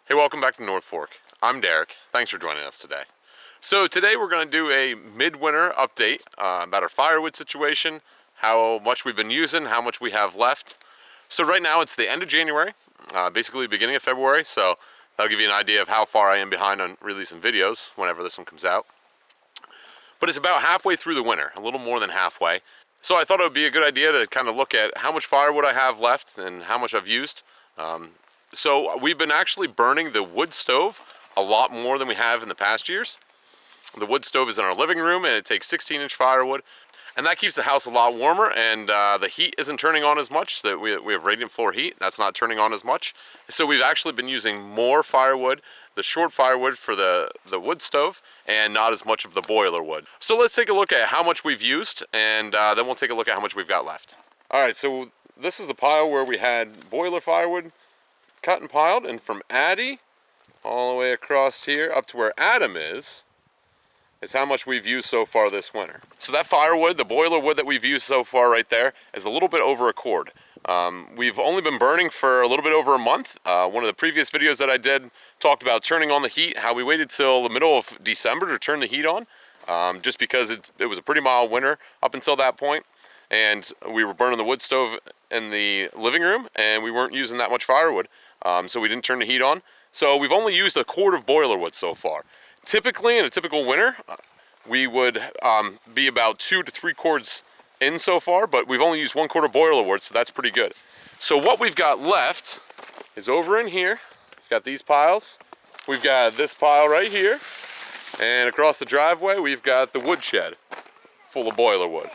Hey, welcome back to North Fork. I'm Derek. Thanks for joining us today. So today we're going to do a midwinter update about our firewood situation, how much we've been using, how much we have left. So right now it's the end of January, basically the beginning of February, so that'll give you an idea of how far I am behind on releasing videos whenever this one comes out. But it's about halfway through the winter, a little more than halfway. So I thought it would be a good idea to kind of look at how much firewood I have left and how much I've used. So we've been actually burning the wood stove a lot more than we have in the past years. The wood stove is in our living room and it takes 16-inch firewood. And that keeps the house a lot warmer, and the heat isn't turning on as much. So we have radiant floor heat, that's not turning on as much. So we've actually been using more firewood, the short firewood for the wood stove, and not as much of the boiler wood. So let's take a look at how much we've used, and then we'll take a look at how much we've got left. All right, so this is the pile where we had boiler firewood cut and piled, and from Addie all the way across here up to where Adam is how much we've used so far this winter. So that firewood, the boiler wood that we've used so far right there, is a little bit over a cord. We've only been burning for a little bit over a month. One of the previous videos that I did talked about turning on the heat, how we waited till the middle of December to turn the heat on, just because it was a pretty mild winter up until that point. And we were burning the wood stove in the living room, and we weren't using that much firewood, so we didn't turn the heat on. So we've only used a quart of boiler wood so far. Typically, in a typical winter, we would be about 2 to 3 quarts in so far, but we've only used 1 quart of boiler wood, so that's pretty good. So what we've got left is over in here. We've got these piles. We've got this pile right here, and across the driveway, we've got the woodshed full of boiler wood.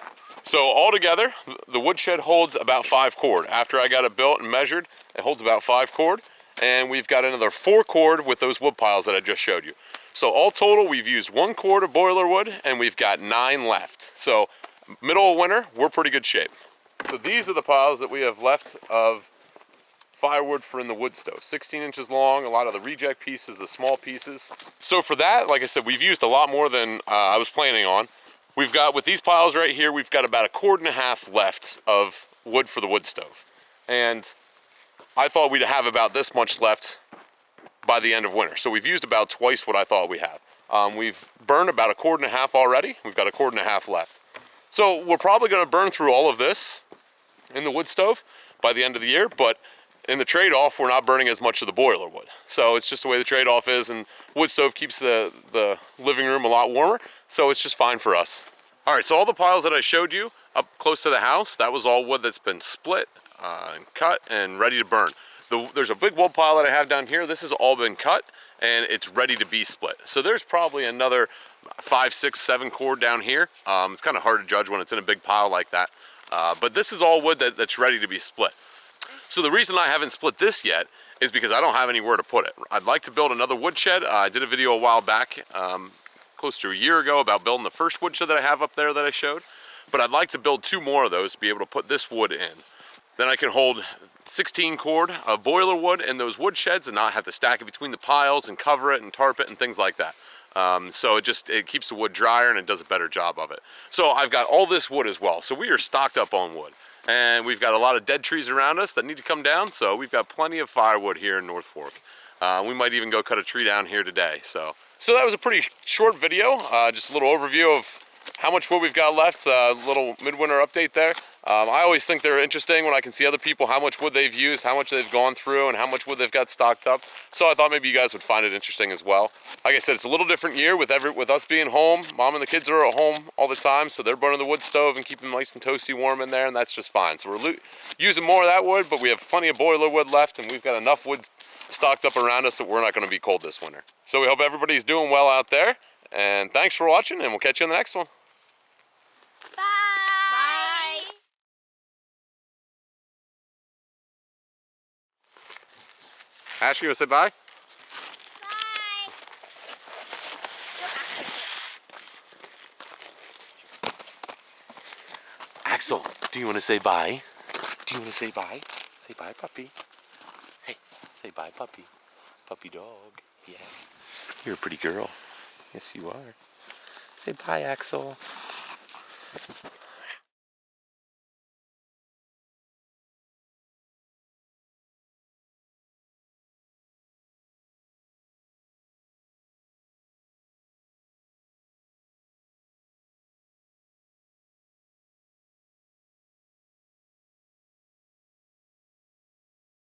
So altogether, the woodshed holds about 5 cord. After I got it built and measured, it holds about 5 cord, and we've got another 4 cord with those wood piles that I just showed you. So all total, we've used 1 quart of boiler wood, and we've got 9 left. So middle of winter, we're pretty good shape. So these are the piles that we have left of firewood for in the wood stove. 16 inches long, a lot of the reject pieces, the small pieces. So for that, like I said, we've used a lot more than I was planning on. We've got, with these piles right here, we've got about 1.5 cords left of wood for the wood stove. And I thought we'd have about this much left by the end of winter. So we've used about twice what I thought we have. We've burned about 1.5 cords already. We've got 1.5 cords left. So we're probably gonna burn through all of this in the wood stove by the end of the year, but in the trade-off, we're not burning as much of the boiler wood. So it's just the way the trade-off is, and wood stove keeps the living room a lot warmer, so it's just fine for us. All right, so all the piles that I showed you up close to the house, that was all wood that's been split and cut and ready to burn. There's a big wood pile that I have down here. This has all been cut and it's ready to be split. So there's probably another 5, 6, 7 cord down here. It's kind of hard to judge when it's in a big pile like that. But this is all wood that's ready to be split. So the reason I haven't split this yet is because I don't have anywhere to put it. I'd like to build another woodshed. I did a video a while back, close to a year ago, about building the first woodshed that I have up there that I showed. But I'd like to build 2 more of those to be able to put this wood in. Then I can hold 16 cord of boiler wood in those wood sheds and not have to stack it between the piles and cover it and tarp it and things like that. So it keeps the wood drier and it does a better job of it. So I've got all this wood as well. So we are stocked up on wood. And we've got a lot of dead trees around us that need to come down. So we've got plenty of firewood here in North Fork. We might even go cut a tree down here today. So that was a pretty short video. Just a little overview of how much wood we've got left, a little midwinter update there. I always think they're interesting when I can see other people, how much wood they've used, how much they've gone through, and how much wood they've got stocked up. So I thought maybe you guys would find it interesting as well. Like I said, it's a little different year with us being home. Mom and the kids are at home all the time, so they're burning the wood stove and keeping them nice and toasty warm in there, and that's just fine. So we're using more of that wood, but we have plenty of boiler wood left, and we've got enough wood stocked up around us that we're not going to be cold this winter. So we hope everybody's doing well out there, and thanks for watching, and we'll catch you in the next one. Ashley, you want to say bye? Bye. Axel, do you want to say bye? Do you want to say bye? Say bye, puppy. Hey, say bye, puppy. Puppy dog. Yeah. You're a pretty girl. Yes, you are. Say bye, Axel.